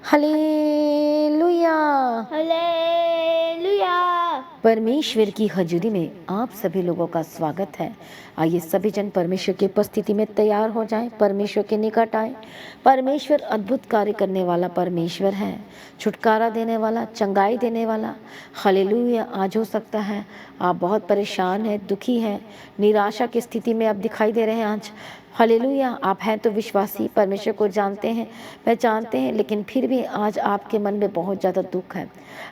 Hallelujah. Hallelujah. परमेश्वर की हजूरी में आप सभी लोगों का स्वागत है। आइए सभी जन परमेश्वर की उपस्थिति में तैयार हो जाएं, परमेश्वर के निकट आए। परमेश्वर अद्भुत कार्य करने वाला परमेश्वर है, छुटकारा देने वाला, चंगाई देने वाला। हालेलुया। आज हो सकता है आप बहुत परेशान हैं, दुखी हैं, निराशा की स्थिति में आप दिखाई दे रहे हैं। आज हालेलुया, आप हैं तो विश्वासी, परमेश्वर को जानते हैं, पहचानते हैं, लेकिन फिर भी आज आपके मन में बहुत ज़्यादा दुख है।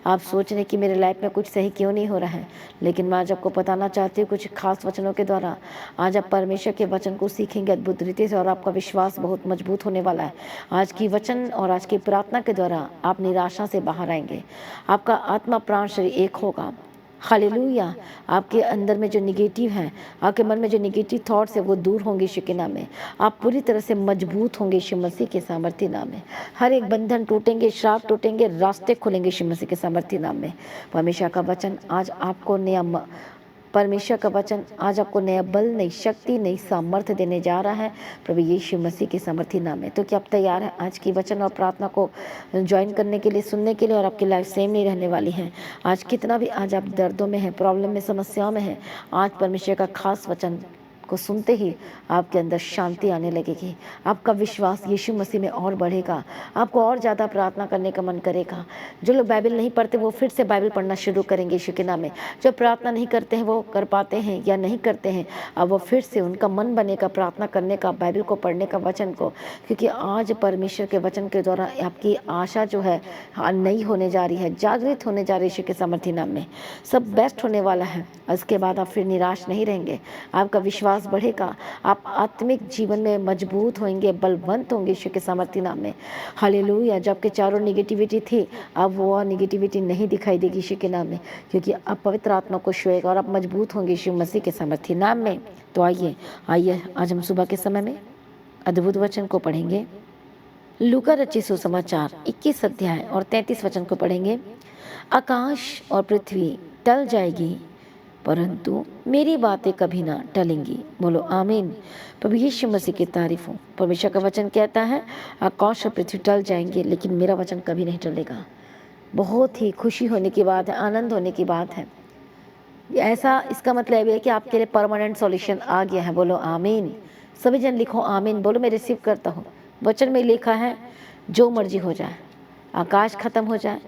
आप सोच रहे हैं कि मेरे लाइफ में कुछ सही क्यों नहीं हो रहा है, लेकिन मैं आज आपको बताना चाहती हूँ कुछ खास वचनों के द्वारा। आज आप परमेश्वर के वचन को सीखेंगे अद्भुत रीति से और आपका विश्वास बहुत मजबूत होने वाला है। आज की वचन और आज की प्रार्थना के द्वारा आप निराशा से बाहर आएंगे, आपका आत्मा प्राण शरीर एक होगा। हालेलुया। आपके अंदर में जो निगेटिव है, आपके मन में जो निगेटिव थॉट्स है वो दूर होंगे यीशु के नाम में। आप पूरी तरह से मजबूत होंगे यीशु मसीह के सामर्थ्य नाम में। हर एक बंधन टूटेंगे, श्राप टूटेंगे, रास्ते खुलेंगे यीशु मसीह के सामर्थ्य नाम में। परमेश्वर का वचन आज आपको परमेश्वर का वचन आज आपको नया बल, नई शक्ति, नई सामर्थ्य देने जा रहा है प्रभु यीशु मसीह के सामर्थ्य नाम में। तो क्या आप तैयार हैं आज की वचन और प्रार्थना को ज्वाइन करने के लिए, सुनने के लिए? और आपकी लाइफ सेम नहीं रहने वाली है। आज कितना भी आज आप दर्दों में हैं, प्रॉब्लम में, समस्याओं में हैं, आज परमेश्वर का खास वचन को सुनते ही आपके अंदर शांति आने लगेगी। आपका विश्वास यीशु मसीह में और बढ़ेगा, आपको और ज़्यादा प्रार्थना करने का मन करेगा। जो लोग बाइबल नहीं पढ़ते वो फिर से बाइबल पढ़ना शुरू करेंगे यीशु के नाम में। जो प्रार्थना नहीं करते हैं, वो कर पाते हैं या नहीं करते हैं, अब वो फिर से उनका मन बनेगा प्रार्थना करने का, बाइबल को पढ़ने का, वचन को। क्योंकि आज परमेश्वर के वचन के द्वारा आपकी आशा जो है नई होने जा रही है, जागृत होने जा रही है यीशु के सामर्थ्य नाम में। सब बेस्ट होने वाला है। उसके बाद आप फिर निराश नहीं रहेंगे, आपका विश्वास बढ़ेगा, आप आत्मिक जीवन में मजबूत होंगे, बलवंत होंगे यीशु के सामर्थ्य नाम में। हालेलुया। जब के चारों निगेटिविटी थी, अब वो निगेटिविटी नहीं दिखाई देगी यीशु के नाम में, क्योंकि अब पवित्र आत्मा को छुएगा और आप मजबूत होंगे यीशु मसीह के सामर्थ्य नाम में। तो आइए आज हम सुबह के समय में अद्भुत वचन को पढ़ेंगे। लूका रचित सुसमाचार 21 अध्याय और 33 वचन को पढ़ेंगे। आकाश और पृथ्वी टल जाएगी, परंतु मेरी बातें कभी ना टलेंगी। बोलो आमीन। प्रभु यीशु मसीह की तारीफ हो। परमेश्वर का वचन कहता है आकाश और पृथ्वी टल जाएंगे, लेकिन मेरा वचन कभी नहीं टलेगा। बहुत ही खुशी होने की बात है, आनंद होने की बात है। ऐसा इसका मतलब है कि आपके लिए परमानेंट सॉल्यूशन आ गया है। बोलो आमीन। सभी जन लिखो आमीन। बोलो मैं रिसीव करता हूँ। वचन में लिखा है जो मर्जी हो जाए, आकाश खत्म हो जाए,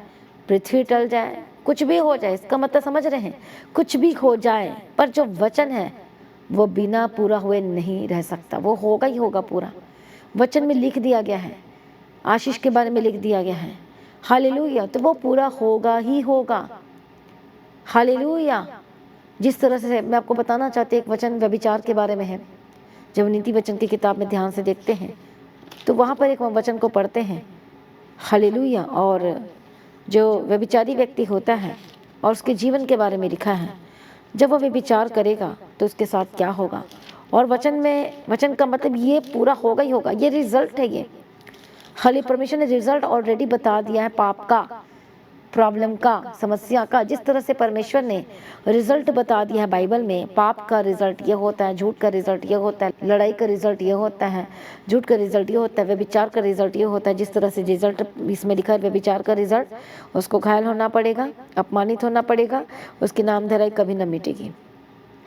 पृथ्वी टल जाए, कुछ भी हो जाए, इसका मतलब समझ रहे हैं, कुछ भी हो जाए, पर जो वचन है वो बिना पूरा हुए नहीं रह सकता, वो होगा ही होगा पूरा। वचन में लिख दिया गया है, आशीष के बारे में लिख दिया गया है। हालेलुया। तो वो पूरा होगा ही होगा। हालेलुया। जिस तरह से मैं आपको बताना चाहती हूँ, एक वचन व्यभिचार के बारे में है। जब नीति वचन की किताब में ध्यान से देखते हैं तो वहाँ पर एक वचन को पढ़ते हैं। हालेलुया। और जो व्यभिचारी व्यक्ति होता है और उसके जीवन के बारे में लिखा है, जब वह व्यभिचार करेगा तो उसके साथ क्या होगा। और वचन का मतलब ये पूरा होगा ही होगा, ये रिजल्ट है। ये हाले परमेश्वर ने रिजल्ट ऑलरेडी बता दिया है। पाप का, प्रॉब्लम का, समस्या का, जिस तरह से परमेश्वर ने रिजल्ट बता दिया है बाइबल में, पाप का रिजल्ट ये होता है, झूठ का रिजल्ट ये होता है, लड़ाई का रिजल्ट ये होता है, झूठ का रिजल्ट ये होता है, व्यभिचार का रिजल्ट ये होता है। जिस तरह से रिजल्ट इसमें लिखा है व्यभिचार का रिजल्ट, उसको घायल होना पड़ेगा, अपमानित होना पड़ेगा, उसकी नामधराई कभी न मिटेगी।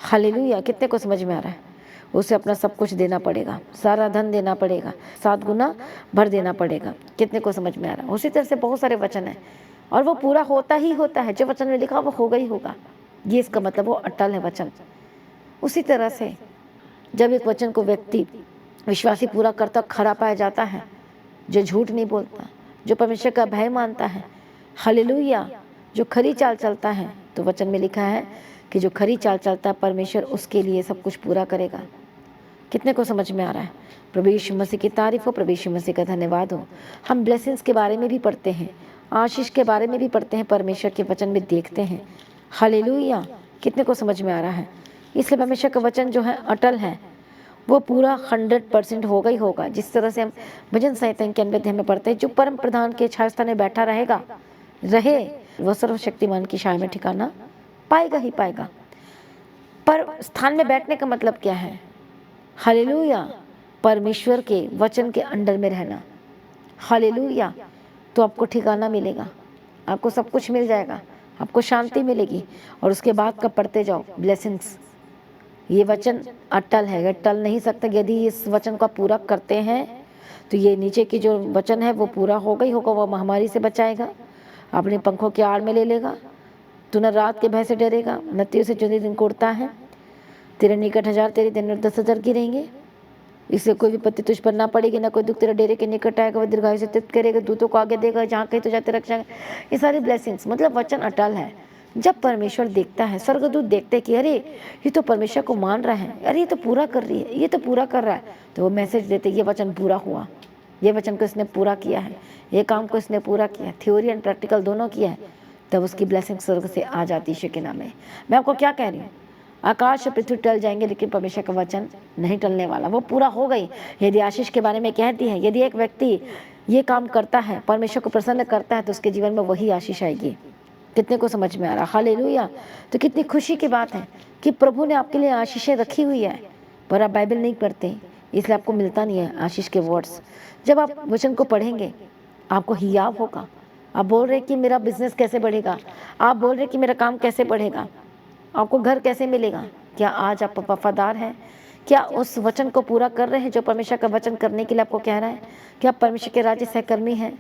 हालेलुया। कितने को समझ में आ रहा है? उसे अपना सब कुछ देना पड़ेगा, सारा धन देना पड़ेगा, 7 गुना भर देना पड़ेगा। कितने को समझ में आ रहा है? उसी तरह से बहुत सारे वचन हैं और वो पूरा होता ही होता है। जो वचन में लिखा वो होगा ही होगा, ये इसका मतलब वो अटल है वचन। उसी तरह से जब एक वचन को व्यक्ति विश्वासी पूरा करता, खरा पाया जाता है, जो झूठ नहीं बोलता, जो परमेश्वर का भय मानता है, हालेलुया, जो खरी चाल चलता है, तो वचन में लिखा है कि जो खरी चाल चलता है परमेश्वर उसके लिए सब कुछ पूरा करेगा। कितने को समझ में आ रहा है? प्रभु यीशु मसीह की तारीफ हो, प्रभु यीशु मसीह का धन्यवाद हो। हम ब्लेसिंग्स के बारे में भी पढ़ते हैं, आशीष के बारे में भी पढ़ते हैं, परमेश्वर के वचन में देखते हैं। हालेलुया। कितने को समझ में आ रहा है? इसलिए परमेश्वर का वचन जो है अटल है, वो पूरा 100% होगा ही होगा। जिस तरह से हम भजन संहिता 91 अध्याय में पढ़ते हैं, जो परम प्रधान के छाया स्थान में बैठा रहे वह सर्वशक्तिमान की छाया में ठिकाना पाएगा ही पाएगा। पर स्थान में बैठने का मतलब क्या है? हालेलुया। परमेश्वर के वचन के अंडर में रहना। हालेलुया। तो आपको ठिकाना मिलेगा, आपको सब कुछ मिल जाएगा, आपको शांति मिलेगी। और उसके बाद कब पढ़ते जाओ ब्लेसिंग्स। ये वचन अटल है, ये टल नहीं सकता। यदि इस वचन को आप पूरा करते हैं तो ये नीचे की जो वचन है वो पूरा होगा ही होगा। वो महामारी से बचाएगा, अपने पंखों के आड़ में ले लेगा। तू न रात के भय से डरेगा, न तीर से जो दिन कोड़ता है। तेरे निकट 1000, तेरे दिन में 10,000 गिरेंगे, इससे कोई विपत्ति तुझ पर ना पड़ेगी, ना कोई दुख तेरे डेरे के निकट आएगा। वह दीर्घायु से तृप्त करेगा, दूतों को आगे देगा, जहाँ कहीं तो जाते रक्षा। ये सारी ब्लेसिंग्स, मतलब वचन अटल है। जब परमेश्वर देखता है, स्वर्गदूत देखते हैं कि अरे ये तो परमेश्वर को मान रहा है, अरे ये तो पूरा कर रही है, ये तो पूरा कर रहा है, तो वो मैसेज देते ये वचन पूरा हुआ, ये वचन को इसने पूरा किया है, ये काम को इसने पूरा किया, थ्योरी एंड प्रैक्टिकल दोनों किया है। तब उसकी ब्लेसिंग स्वर्ग से आ जाती है। के नाम में मैं आपको क्या कह रही हूँ, आकाश और पृथ्वी टल जाएंगे लेकिन परमेश्वर का वचन नहीं टलने वाला, वो पूरा हो गई। यदि आशीष के बारे में कहती है, यदि एक व्यक्ति ये काम करता है, परमेश्वर को प्रसन्न करता है, तो उसके जीवन में वही आशीष आएगी। कितने को समझ में आ रहा? हालेलुया। तो कितनी खुशी की बात है कि प्रभु ने आपके लिए आशीषें रखी हुई है, पर आप बाइबल नहीं पढ़ते, इसलिए आपको मिलता नहीं है आशीष के वर्ड्स। जब आप वचन को पढ़ेंगे आपको हियाव होगा। आप बोल रहे कि मेरा बिजनेस कैसे बढ़ेगा, आप बोल रहे कि मेरा काम कैसे बढ़ेगा, आपको घर कैसे मिलेगा। क्या आज आप वफादार हैं? क्या उस वचन को पूरा कर रहे हैं जो परमेश्वर का वचन करने के लिए आपको कह रहा है? क्या परमेश्वर के राज्य सहकर्मी हैं?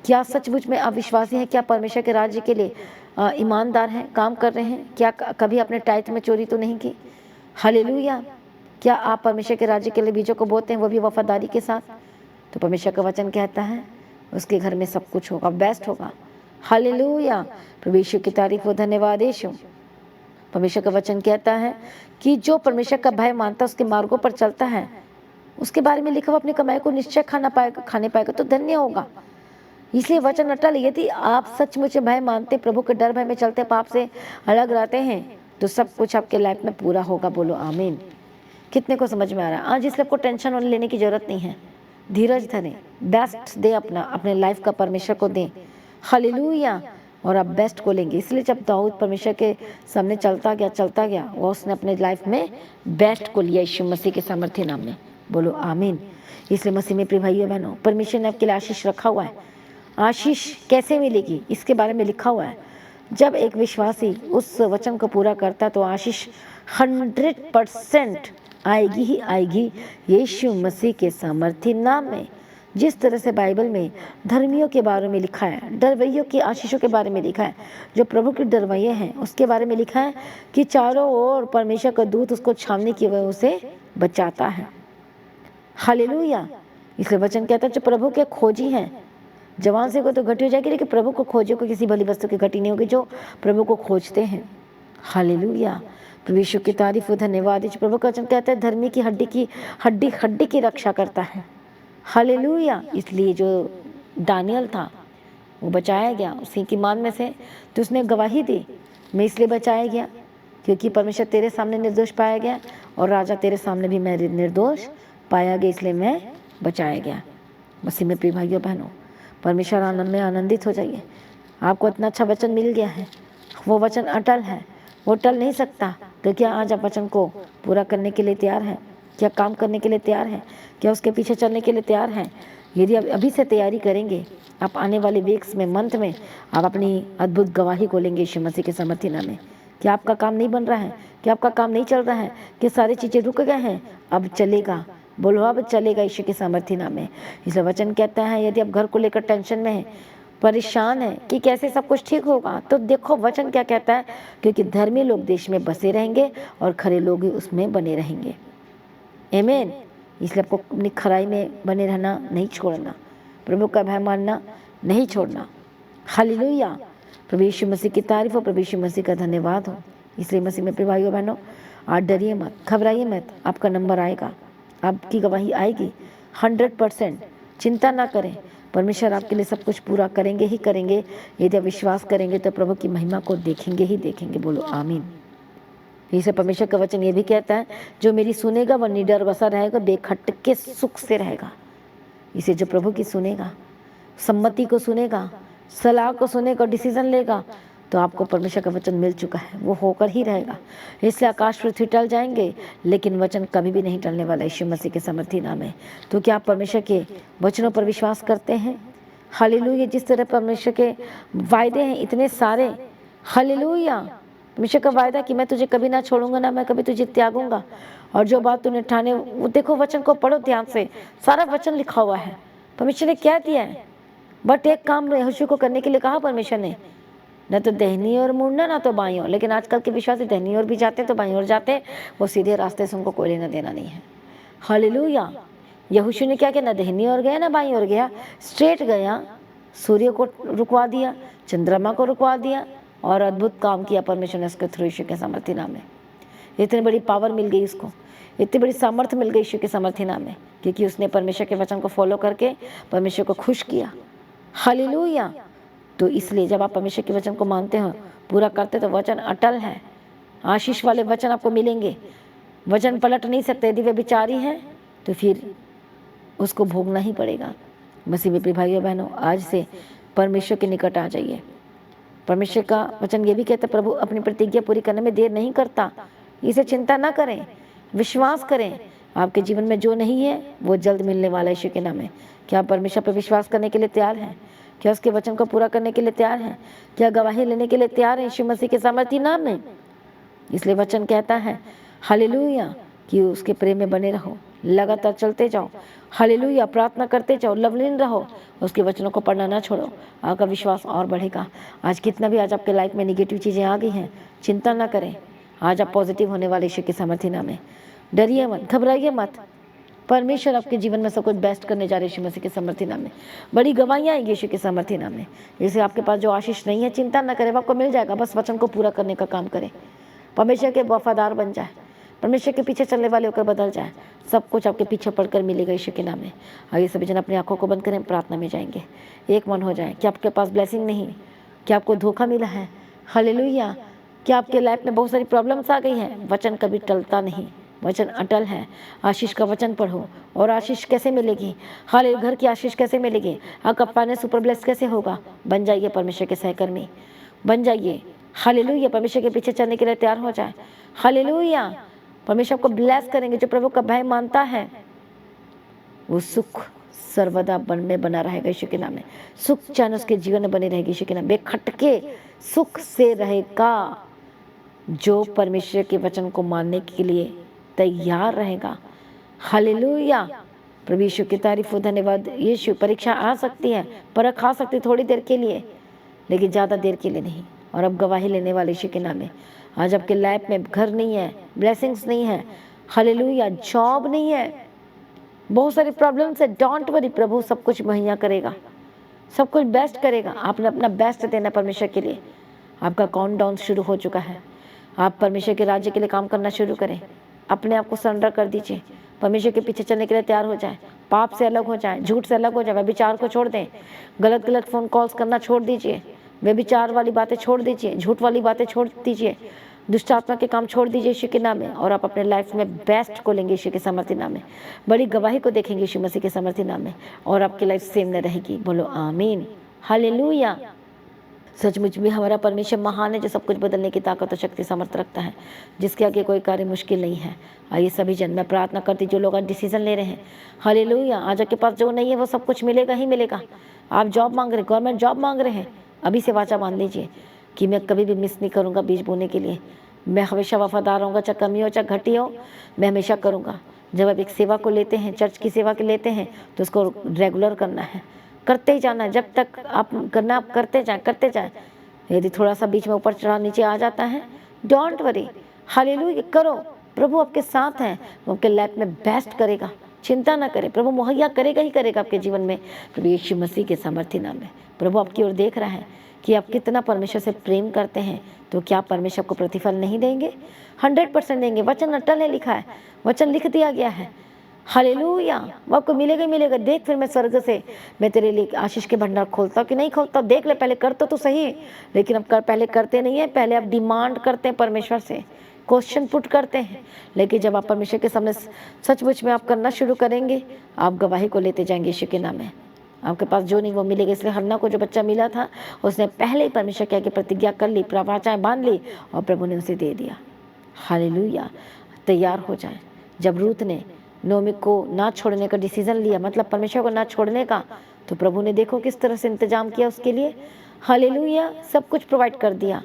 क्या सचमुच में आप विश्वासी हैं? क्या परमेश्वर के राज्य के लिए ईमानदार हैं, काम कर रहे हैं? क्या कभी आपने टाइट में चोरी तो नहीं की? हालेलुया। क्या आप परमेश्वर के राज्य के लिए बीजों को बोते हैं, वो भी वफादारी के साथ? तो परमेश्वर का वचन कहता है उसके घर में सब कुछ होगा, बेस्ट होगा। हालेलुया। प्रभु यीशु की तारीफ हो, धन्यवाद यीशु। परमेश्वर का वचन कहता है कि जो परमेश्वर का भय मानता है, उसके मार्गों पर चलता है, उसके बारे में लिखा हुआ अपनी कमाई को निश्चय खाने पाएगा तो धन्य होगा। इसलिए वचन अटल। यदि आप सचमुच भय मानते, प्रभु के डर भय में चलते, पाप से अलग रहते हैं, तो सब कुछ आपके लाइफ में पूरा होगा। बोलो आमीन। कितने को समझ में आ रहा है? आज इसलिए आपको टेंशन लेने की जरूरत नहीं है। धीरज धरें, बेस्ट दे अपने लाइफ का परमेश्वर को दें। हालेलुया। और आप बेस्ट को लेंगे। इसलिए जब दाऊद परमेश्वर के सामने चलता गया, वो उसने अपने लाइफ में बेस्ट को लिया यीशु मसीह के सामर्थ्य नाम में। बोलो आमीन। इसलिए मसीह में प्रिय भाइयों बहनों, परमेश्वर ने आपके लिए आशीष रखा हुआ है। आशीष कैसे मिलेगी इसके बारे में लिखा हुआ है। जब एक विश्वासी उस वचन को पूरा करता है तो आशीष 100% आएगी ही आएगी यीशु मसीह के सामर्थ्य नाम में। जिस तरह से बाइबल में धर्मियों के बारे में लिखा है, डरवैयों की आशीषों के बारे में लिखा है, जो प्रभु के डरवैये हैं उसके बारे में लिखा है कि चारों ओर परमेश्वर का दूत उसको छावनी की वजह से बचाता है। हालेलुया। इसलिए वचन कहता है जो प्रभु के खोजी हैं, जवान से को तो घटी हो जाएगी, लेकिन प्रभु को खोजो को किसी भली वस्तु की घटी नहीं होगी, जो प्रभु को खोजते हैं। हालेलुया। प्रभु यीशु की तारीफ हो, धन्यवाद। प्रभु का वचन कहता है धर्मी की हड्डी की रक्षा करता है। हालेलुया। इसलिए जो दानियल था वो बचाया गया उसी की मान में से, तो उसने गवाही दी, मैं इसलिए बचाया गया क्योंकि परमेश्वर तेरे सामने निर्दोष पाया गया और राजा तेरे सामने भी मैं निर्दोष पाया गया, इसलिए मैं बचाया गया। मसीह में प्रिय भाइयों बहनों, परमेश्वर आनंद में आनंदित हो जाइए। आपको इतना अच्छा वचन मिल गया है, वो वचन अटल है, वो टल नहीं सकता। तो क्या आज आप वचन को पूरा करने के लिए तैयार हैं? क्या काम करने के लिए तैयार हैं? क्या उसके पीछे चलने के लिए तैयार हैं? यदि आप अभी से तैयारी करेंगे, आप आने वाले वीक्स में, मंथ में आप अपनी अद्भुत गवाही खोलेंगे यीशु मसीह के सामर्थ्य नाम में। क्या आपका काम नहीं बन रहा है? क्या आपका काम नहीं चल रहा है? कि सारी चीज़ें रुक गए हैं? अब चलेगा। बोलो अब चलेगा यीशु के सामर्थ्य नाम में। इसलिए वचन कहता है यदि आप घर को लेकर टेंशन में हैं, परेशान है कि कैसे सब कुछ ठीक होगा, तो देखो वचन क्या कहता है, क्योंकि धर्मी लोग देश में बसे रहेंगे और खरे लोग ही उसमें बने रहेंगे। आमीन। इसलिए आपको अपनी खराई में बने रहना नहीं छोड़ना, प्रभु का भय मानना नहीं छोड़ना। हालेलुया। प्रभु यीशु मसीह की तारीफ हो, प्रभु यीशु मसीह का धन्यवाद हो। इसलिए मसीह में प्रिय भाइयों बहनों, आज डरिए मत, घबराइए मत, आपका नंबर आएगा, आपकी गवाही आएगी 100%। चिंता ना करें, परमेश्वर आपके लिए सब कुछ पूरा करेंगे ही करेंगे। यदि आप विश्वास करेंगे तो प्रभु की महिमा को देखेंगे ही देखेंगे। बोलो आमीन। इसे परमेश्वर का वचन ये भी कहता है जो मेरी सुनेगा वह निडर बसा रहेगा, बेखटके सुख से रहेगा। इसे जो प्रभु की सुनेगा, सम्मति को सुनेगा, सलाह को सुनेगा, डिसीजन लेगा, तो आपको परमेश्वर का वचन मिल चुका है, वो होकर ही रहेगा। इसलिए आकाश पृथ्वी टल जाएंगे लेकिन वचन कभी भी नहीं टलने वाला यीशु मसीह के सामर्थ्य नाम है। तो क्या आप परमेश्वर के वचनों पर विश्वास करते हैं? हालेलुया। जिस तरह परमेश्वर के वायदे हैं इतने सारे, हालेलुया। परमेश्वर का वायदा कि मैं तुझे कभी ना छोड़ूंगा, ना मैं कभी तुझे त्यागूंगा, और जो बात तूने ठाने, वो देखो वचन को पढ़ो ध्यान से, सारा वचन लिखा हुआ है। परमेश्वर ने क्या दिया है, बट एक काम यहोशू को करने के लिए कहा परमेश्वर ने, न तो दाहिनी ओर मुड़ना ना तो बाईं ओर। लेकिन आजकल के विश्वासी दाहिनी ओर भी जाते हैं तो बाईं ओर जाते हैं, वो सीधे रास्ते से उनको कोई लेना देना नहीं है। हालेलुया। यहोशू ने क्या किया, ना दाहिनी ओर गया ना बाईं ओर गया, स्ट्रेट गया, सूर्य को रुकवा दिया, चंद्रमा को रुकवा दिया, और अद्भुत काम किया परमेश्वर ने उसके थ्रू, यीशु के सामर्थ्य नाम में। इतनी बड़ी पावर मिल गई उसको, इतनी बड़ी सामर्थ्य मिल गई यीशु के सामर्थ्य नाम में, क्योंकि उसने परमेश्वर के वचन को फॉलो करके परमेश्वर को खुश किया। हालेलुया। तो इसलिए जब आप परमेश्वर के वचन को मानते हो, पूरा करते, तो वचन अटल है, आशीष वाले वचन आपको मिलेंगे। वचन पलट नहीं सकते, यदि वे विचारी हैं तो फिर उसको भोगना ही पड़ेगा। मसीह में प्रिय भाइयों बहनों, आज से परमेश्वर के निकट आ जाइए। परमेश्वर का वचन ये भी कहता है, प्रभु अपनी प्रतिज्ञा पूरी करने में देर नहीं करता। इसे चिंता ना करें, विश्वास करें। आपके जीवन में जो नहीं है वो जल्द मिलने वाला है यीशु के नाम में। क्या आप परमेश्वर पर विश्वास करने के लिए तैयार हैं? क्या उसके वचन को पूरा करने के लिए तैयार हैं? क्या गवाही लेने के लिए तैयार हैं यीशु मसीह के सामर्थ्य नाम में? इसलिए वचन कहता है हालेलुया कि उसके प्रेम में बने रहो, लगातार चलते जाओ, हालेलुया, प्रार्थना करते जाओ, लवलीन रहो, उसके वचनों को पढ़ना ना छोड़ो। आपका विश्वास और बढ़ेगा। आज कितना भी आज आपके लाइफ में निगेटिव चीज़ें आ गई हैं, चिंता ना करें। आज आप पॉजिटिव होने वाले यीशु के सामर्थ्य नाम में। डरिए मत, घबराइए मत। परमेश्वर आपके जीवन में सब कुछ बेस्ट करने जा रहे यीशु मसीह के सामर्थ्य नाम में। बड़ी गवाहियाँ आएंगी यीशु के सामर्थ्य नाम में। जैसे आपके पास जो आशीष नहीं है, चिंता ना करें, आपको मिल जाएगा। बस वचन को पूरा करने का काम करें, परमेश्वर के वफादार बन जाए, परमेश्वर के पीछे चलने वाले होकर बदल जाए। सब कुछ आपके पीछे पड़कर मिलेगा यीशु के नाम में। आइए सभी जन अपनी आंखों को बंद करें, प्रार्थना में जाएंगे। एक मन हो जाए। क्या आपके पास ब्लेसिंग नहीं? क्या आपको धोखा मिला है? हालेलुया। क्या आपके लाइफ में बहुत सारी प्रॉब्लम्स आ गई हैं? वचन कभी टलता नहीं, वचन अटल है। आशीष का वचन पढ़ो। और आशीष कैसे मिलेगी? हाले घर की आशीष कैसे मिलेगी? आपका फाइनेंस सुपर ब्लेस कैसे होगा? बन जाइए परमेश्वर के सहकर्मी, बन जाइए। हालेलुया। परमेश्वर के पीछे चलने के लिए तैयार हो जाए। हालेलुया। परमेश्वर को ब्लेस करेंगे। जो प्रभु का भय मानता है वो सुख सर्वदा बन में बना रहेगा यीशु के नाम में। सुख चैन उसके जीवन में बनी रहेगी यीशु के नाम। बेखटके सुख से रहेगा जो परमेश्वर के वचन को मानने के लिए तैयार रहेगा। हालेलुया। प्रभु यीशु की तारीफ हो, धन्यवाद यीशु। परीक्षा आ सकती है, परख आ सकती है थोड़ी देर के लिए, लेकिन ज़्यादा देर के लिए नहीं। और अब गवाही लेने वाले यीशु के नाम में। आज आपके लाइफ में घर नहीं है, ब्लेसिंग्स नहीं है, हालेलुया, जॉब नहीं है, बहुत सारी प्रॉब्लम्स है, डोंट वरी, प्रभु सब कुछ मुहैया करेगा, सब कुछ बेस्ट करेगा। आपने अपना बेस्ट देना परमेश्वर के लिए। आपका काउंटडाउन शुरू हो चुका है। आप परमेश्वर के राज्य के लिए काम करना शुरू करें। अपने आप को सरेंडर कर दीजिए। परमेश्वर के पीछे चलने के लिए तैयार हो जाएं। पाप से अलग हो जाएं, झूठ से अलग हो जाएं, व्यभिचार को छोड़ दें, गलत गलत फ़ोन कॉल्स करना छोड़ दीजिए, व्यभिचार वाली बातें छोड़ दीजिए, झूठ वाली बातें छोड़ दीजिए, दुष्ट आत्मा के काम छोड़ दीजिए यीशु के नाम में। और आप अपने लाइफ में बेस्ट को लेंगे यीशु के सामर्थ्य नाम में। बड़ी गवाही को देखेंगे यीशु मसीह के सामर्थ्य नाम में, और आपकी लाइफ सेम न रहेगी। बोलो आमीन, हालेलुया। सचमुच में हमारा परमेश्वर महान है, जो सब कुछ बदलने की ताकत और शक्ति सामर्थ्य रखता है, जिसके आगे कोई कार्य मुश्किल नहीं है। आइए सभी जन, मैं प्रार्थना करती, जो लोग आज डिसीजन ले रहे हैं, हालेलुया, आज आपके पास जो नहीं है वो सब कुछ मिलेगा ही मिलेगा। आप जॉब मांग रहे हैं, गवर्नमेंट जॉब मांग रहे हैं, अभी से वाचा बांध लीजिए कि मैं कभी भी मिस नहीं करूँगा बीज बोने के लिए। मैं हमेशा वफादार रहूँगा, चाहे कमी हो चाहे घटी हो, मैं हमेशा करूँगा। जब आप एक सेवा को लेते हैं, चर्च की सेवा के लेते हैं, तो उसको रेगुलर करना है, करते ही जाना है। जब तक आप करना, आप करते जाएं, करते जाएं। यदि थोड़ा सा बीच में ऊपर चढ़ा नीचे आ जाता है, डोंट वरी, हालेलुया, करो। प्रभु आपके साथ हैं, वो आपके लाइफ में बेस्ट करेगा। चिंता ना करें, प्रभु मुहैया करेगा ही करेगा आपके जीवन में। प्रभु यीशु मसीह के सामर्थ्य नाम में। प्रभु आपकी ओर देख रहा है कि आप कितना परमेश्वर से प्रेम करते हैं, तो क्या परमेश्वर को प्रतिफल नहीं देंगे? 100% देंगे। वचन अटल है, लिखा है, वचन लिख दिया गया है। हालेलुया, वो आपको मिलेगा ही मिलेगा। देख, फिर मैं स्वर्ग से मैं तेरे लिए आशीष के भंडार खोलता हूँ कि नहीं खोलता, देख ले। पहले कर तो सही, लेकिन अब पहले करते नहीं है। पहले आप डिमांड करते हैं परमेश्वर से, क्वेश्चन पुट करते हैं, लेकिन जब आप परमेश्वर के सामने सचमुच में आप करना शुरू करेंगे, आप गवाही को लेते जाएंगे यीशु के नाम में। आपके पास जो नहीं वो मिलेगा। इसलिए हन्ना को जो बच्चा मिला था, उसने पहले ही परमेश्वर के आगे प्रतिज्ञा कर ली, प्रवाचाएँ बांध ली, और प्रभु ने उसे दे दिया। हालेलुया। तैयार हो जाए। जब रूत ने नोमी को ना छोड़ने का डिसीजन लिया, मतलब परमेश्वर को ना छोड़ने का, तो प्रभु ने देखो किस तरह से इंतजाम किया उसके लिए। हालेलुया, सब कुछ प्रोवाइड कर दिया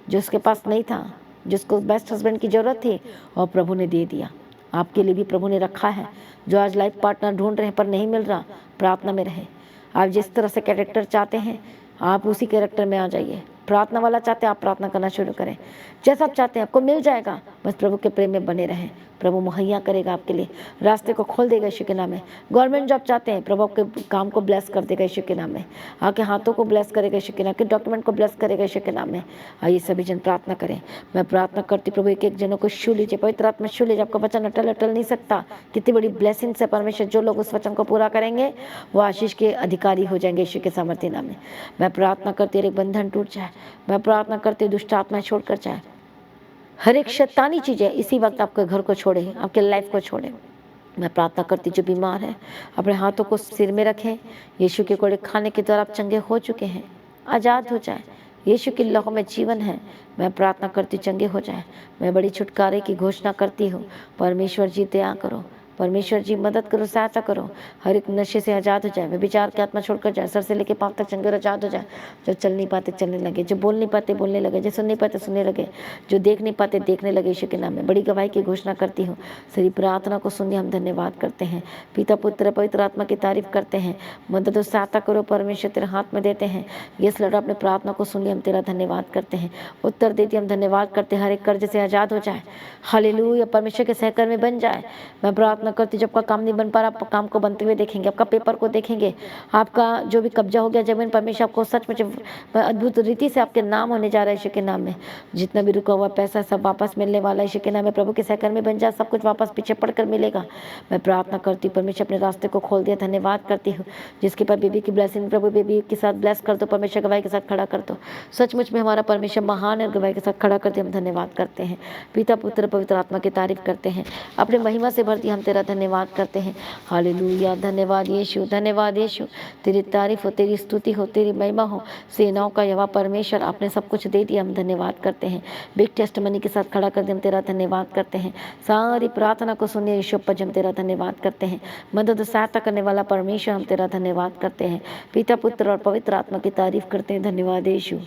जो उसके पास नहीं था, जिसको बेस्ट हस्बैंड की ज़रूरत थी, और प्रभु ने दे दिया। आपके लिए भी प्रभु ने रखा है। जो आज लाइफ पार्टनर ढूंढ रहे हैं पर नहीं मिल रहा, प्रार्थना में रहें। आप जिस तरह से कैरेक्टर चाहते हैं आप उसी कैरेक्टर में आ जाइए। प्रार्थना वाला चाहते हैं आप प्रार्थना करना शुरू करें। जैसा आप चाहते हैं आपको मिल जाएगा, बस प्रभु के प्रेम में बने रहें। प्रभु मुहैया करेगा आपके लिए, रास्ते को खोल देगा यीशु के नाम में। गवर्नमेंट जॉब चाहते हैं, प्रभु आपके काम को ब्लेस कर देगा यीशु के नाम में। आपके हाथों को ब्लेस करेगा यीशु के नाम, के डॉक्यूमेंट को ब्लेस करेगा यीशु के नाम में। आइए सभी जन प्रार्थना करें। मैं प्रार्थना करती प्रभु एक एक जनों को छू लीजिए, पवित्र आत्मा छू लीजिए। आपका वचन अटल नहीं सकता। कितनी बड़ी ब्लेसिंग से परमेश्वर, जो लोग उस वचन को पूरा करेंगे वो आशीष के अधिकारी हो जाएंगे यीशु के सामर्थ्य नाम में। मैं प्रार्थना करती हूँ एक बंधन टूट जाए। मैं प्रार्थना करती हूँ दुष्ट आत्मा छोड़कर जाए। हर एक शैतानी चीज़ें इसी वक्त आपके घर को छोड़े, आपके लाइफ को छोड़े। मैं प्रार्थना करती जो बीमार है अपने हाथों को सिर में रखें। यीशु के कोड़े खाने के द्वारा आप चंगे हो चुके हैं, आज़ाद हो जाए। यीशु की लहू में जीवन है। मैं प्रार्थना करती चंगे हो जाए। मैं बड़ी छुटकारे की घोषणा करती हूँ। परमेश्वर जी दया करो, परमेश्वर जी मदद करो, सहायता करो। हर एक नशे से आज़ाद हो जाए। वे विचार की आत्मा छोड़कर जाए, सर से लेकर पांव तक चंगे और आज़ाद हो जाए। जो चल नहीं पाते चलने लगे, जो बोल नहीं पाते बोलने लगे, जो सुन नहीं पाते सुनने लगे, जो देख नहीं पाते देखने लगे। यीशु के नाम में बड़ी गवाही की घोषणा करती हूँ। सारी प्रार्थना को सुनिए, हम धन्यवाद करते हैं। पिता पुत्र पवित्र आत्मा की तारीफ करते हैं। मदद और सहायता करो, परमेश्वर तेरे हाथ में देते हैं। यस लड़ा अपने प्रार्थना को सुनिए, हम तेरा धन्यवाद करते हैं। उत्तर देती हम धन्यवाद करते हैं। हर एक कर्ज से आज़ाद हो जाए। हालेलुया, परमेश्वर के सहकर्मी बन जाए। मैं प्रार्थना करती जब आपका काम नहीं बन पा रहा, आप काम को बनते हुए देखेंगे, आपका पेपर को देखेंगे, आपका जो भी कब्जा हो गया जमीन, परमेश्वर आपको सच में अद्भुत रीति से आपके नाम होने जा रहा है यीशु के नाम में। जितना भी रुका हुआ पैसा सब वापस मिलने वाला है यीशु के नाम में। प्रभु के सहकर्मी बन जाए, सब कुछ वापस पीछे पड़कर मिलेगा। मैं प्रार्थना करती हूँ परमेश्वर अपने रास्ते को खोल दिया। धन्यवाद करती हूँ जिसके पास बेबी की ब्लेसिंग, प्रभु बेबी के साथ ब्लेस कर दो, परमेश्वर गवाही के साथ खड़ा कर दो। सचमुच में हमारा परमेश्वर महान है, गवाही के साथ खड़ा करते हम धन्यवाद करते हैं। पिता पुत्र पवित्र आत्मा की तारीफ करते हैं। अपने महिमा से भरती हम तेरा धन्यवाद करते हैं। हालेलुया, धन्यवाद यीशु, धन्यवाद यीशु। तेरी तारीफ हो, तेरी स्तुति हो, तेरी महिमा हो। सेनाओं का यहोवा परमेश्वर, आपने सब कुछ दे दिया, हम धन्यवाद करते हैं। बिग टेस्टमनी के साथ खड़ा कर दे, हम तेरा धन्यवाद करते हैं। सारी प्रार्थना को सुनिए यीशु पज, हम तेरा धन्यवाद करते हैं। मदद सहायता करने वाला परमेश्वर, हम तेरा धन्यवाद करते हैं। पिता पुत्र और पवित्र आत्मा की तारीफ करते हैं। धन्यवाद यीशु।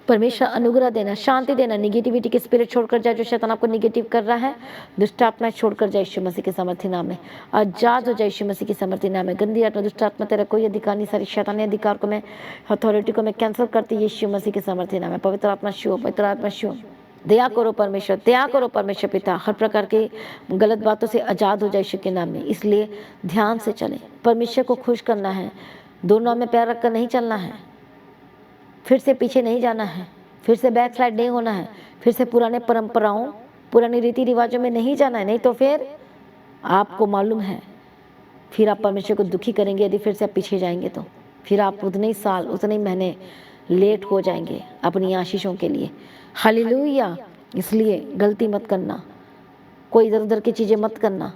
परमेश्वर अनुग्रह देना, शांति देना, निगेटिविटी के स्पिरिट छोड़कर जाए। जो शैतान आपको निगेटिव कर रहा है, दुष्ट आत्मा छोड़कर जाए यीशु मसीह के सामर्थ्य नाम में। आजाद हो जाए यीशु मसीह के सामर्थ्य नाम में। गंदी आत्मा, दुष्ट आत्मा, तेरा कोई अधिकार नहीं। सारी शैतानी अधिकार को मैं, अथॉरिटी को मैं कैंसिल करती यीशु मसीह के सामर्थ्य नाम में। पवित्र आत्मा शो, पवित्र आत्मा शो, दया करो परमेश्वर, दया करो परमेश्वर पिता। हर प्रकार के गलत बातों से आज़ाद हो जाए यीशु के नाम में। इसलिए ध्यान से चलें। परमेश्वर को खुश करना है, दोनों में पैर रखकर नहीं चलना है, फिर से पीछे नहीं जाना है, फिर से बैक स्लाइड नहीं होना है, फिर से पुराने परंपराओं, पुराने रीति रिवाजों में नहीं जाना है। नहीं तो फिर आपको मालूम है, फिर आप परमेश्वर को दुखी करेंगे। यदि फिर से आप पीछे जाएंगे तो फिर आप उतने ही साल, उतने ही महीने लेट हो जाएंगे अपनी आशीषों के लिए। हालेलुया। इसलिए गलती मत करना, कोई इधर उधर की चीज़ें मत करना,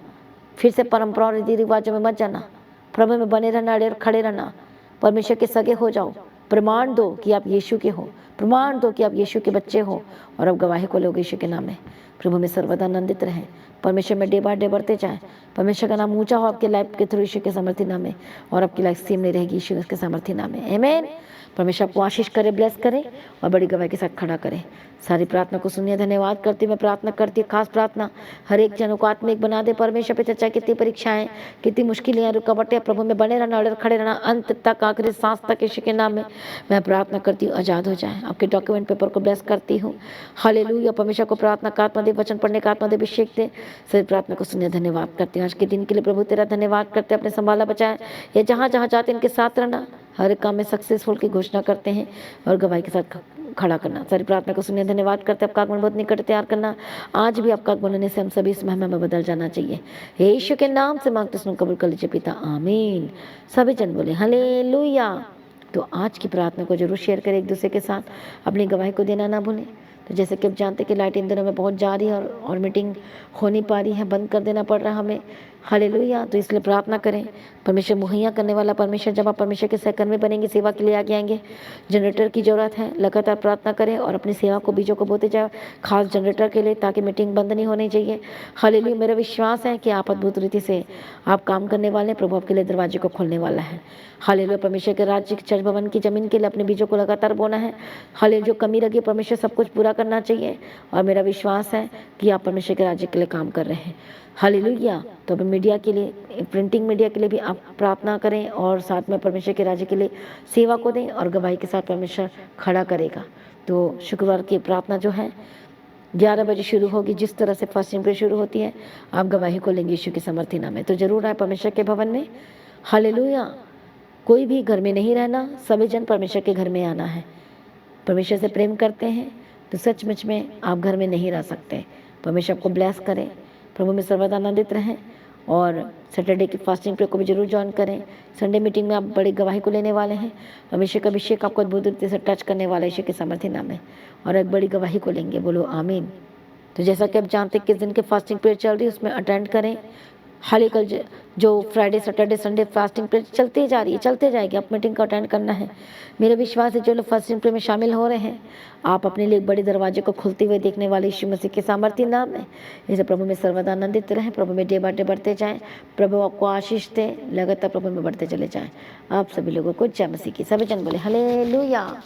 फिर से परंपरा और रीति रिवाजों में मत जाना। प्रभु में बने रहना, अड़े खड़े रहना। परमेश्वर के सगे हो जाओ। प्रमाण दो कि आप यीशु के हो, प्रमाण दो कि आप यीशु के बच्चे हो, और अब गवाही को लोग यीशु के नाम में। प्रभु में सर्वदा आनंदित रहें। परमेश्वर में डे बाय डे बढ़ते जाएं। परमेश्वर का नाम ऊंचा हो आपके लाइफ के थ्रू यीशु के सामर्थ्य नाम में, और आपकी लाइफ सेम नहीं रहेगी यीशु के सामर्थ्य नाम में। आमीन। परमेश्वर आपको आशीष करे, ब्लेस करे और बड़ी गवाही के साथ खड़ा करे। सारी प्रार्थना को सुनिए, धन्यवाद करती मैं प्रार्थना करती हूँ। खास प्रार्थना हर एक जनों को आत्मिक बना दे परमेश्वर पे। चर्चा कितनी परीक्षाएं, कितनी मुश्किलें, रुकावटें, प्रभु में बने रहना, अड़े खड़े रहना, अंत तक, आखिरी सांस तक यीशु के नाम में मैं प्रार्थना करती हूँ। आज़ाद हो जाए। आपके डॉक्यूमेंट पेपर को ब्लेस करती हूँ। हालेलुया। परमेश्वर को प्रार्थना का आत्मा दे, वचन पढ़ने का आत्मा दे, अभिषेक दे। सारी प्रार्थना को सुनिए, धन्यवाद करती हूँ। आज के दिन के लिए प्रभु तेरा धन्यवाद करते हैं। अपने संभाला बचाए, ये जहाँ जहाँ जाते इनके साथ रहना। हर काम में सक्सेसफुल की घोषणा करते हैं और गवाही के साथ खड़ा करना। सारी प्रार्थना को सुनिए, धन्यवाद करते हैं। आपका आगमन बहुत निकट तैयार करना। आज भी आपका आगमन होने से हम सभी इस महिमा में बदल जाना चाहिए। यीशु के नाम से मांगते सुन, कबूल कर लीजिए पिता। आमीन। सभी जन बोले हालेलुया। तो आज की प्रार्थना को जरूर शेयर करें एक दूसरे के साथ। अपनी गवाही को देना ना भूलें। तो जैसे कि आप जानते हैं कि लाइट इन दिनों में बहुत जा रही है और मीटिंग हो नहीं पा रही है, बंद कर देना पड़ रहा है हमें। हालेलुया। तो इसलिए प्रार्थना करें, परमेश्वर मुहैया करने वाला परमेश्वर, जब आप परमेश्वर के सहकर्मी बनेंगे, सेवा के लिए आगे आएंगे। जनरेटर की ज़रूरत है, लगातार प्रार्थना करें और अपनी सेवा को, बीजों को बोते जाए, खास जनरेटर के लिए, ताकि मीटिंग बंद नहीं होनी चाहिए। हालेलुया। मेरा विश्वास है कि आप अद्भुत रीति से आप काम करने वाले हैं, प्रभु आपके लिए दरवाजे को खोलने वाला है। हालेलुया। परमेश्वर के राज्य, चर्च भवन की ज़मीन के लिए अपने बीजों को लगातार बोना है। हालेलुया। जो कमी लगी, परमेश्वर सब कुछ पूरा करना चाहिए, और मेरा विश्वास है कि आप परमेश्वर के राज्य के लिए काम कर रहे हैं। हालेलुया। तो अभी मीडिया के लिए, प्रिंटिंग मीडिया के लिए भी आप प्रार्थना करें, और साथ में परमेश्वर के राज्य के लिए सेवा को दें, और गवाही के साथ परमेश्वर खड़ा करेगा। तो शुक्रवार की प्रार्थना जो है 11 बजे शुरू होगी। जिस तरह से फास्टिंग प्रेयर शुरू होती है, आप गवाही को लेंगे यीशु की समर्थी नाम में। तो जरूर आए परमेश्वर के भवन में। हालेलुया। कोई भी घर में नहीं रहना, सभी जन परमेश्वर के घर में आना है। परमेश्वर से प्रेम करते हैं तो सचमुच में आप घर में नहीं रह सकते। परमेश्वर आपको ब्लेस करें, प्रभु में सर्वदा आनंदित रहें। और सैटरडे की फास्टिंग प्रेयर को भी जरूर ज्वाइन करें। संडे मीटिंग में आप बड़ी गवाही को लेने वाले हैं। परमेश्वर का अभिषेक आपको अद्भुत रीति से टच करने वाला है यीशु के सामर्थ्य नाम में, और एक बड़ी गवाही को लेंगे। बोलो आमीन। तो जैसा कि आप जानते हैं किस दिन के फास्टिंग प्रेयर चल रही है, उसमें अटेंड करें। हाल कल जो Friday, Saturday, Sunday fasting prayer चलती जा रही है, चलते जाएगी, आप मीटिंग को अटेंड करना है। मेरा विश्वास है जो लोग फास्टिंग प्रेयर में शामिल हो रहे हैं, आप अपने लिए बड़े दरवाजे को खुलते हुए देखने वाले यीशु मसीह के सामर्थ्य नाम है। इसे प्रभु में सर्वदा आनंदित रहें, प्रभु में डे बाय डे बढ़ते जाएं, प्रभु आपको आशीष दे, लगातार प्रभु में बढ़ते चले जाएं। आप सभी लोगों को जय मसीह की। सभी जन बोले हालेलुया।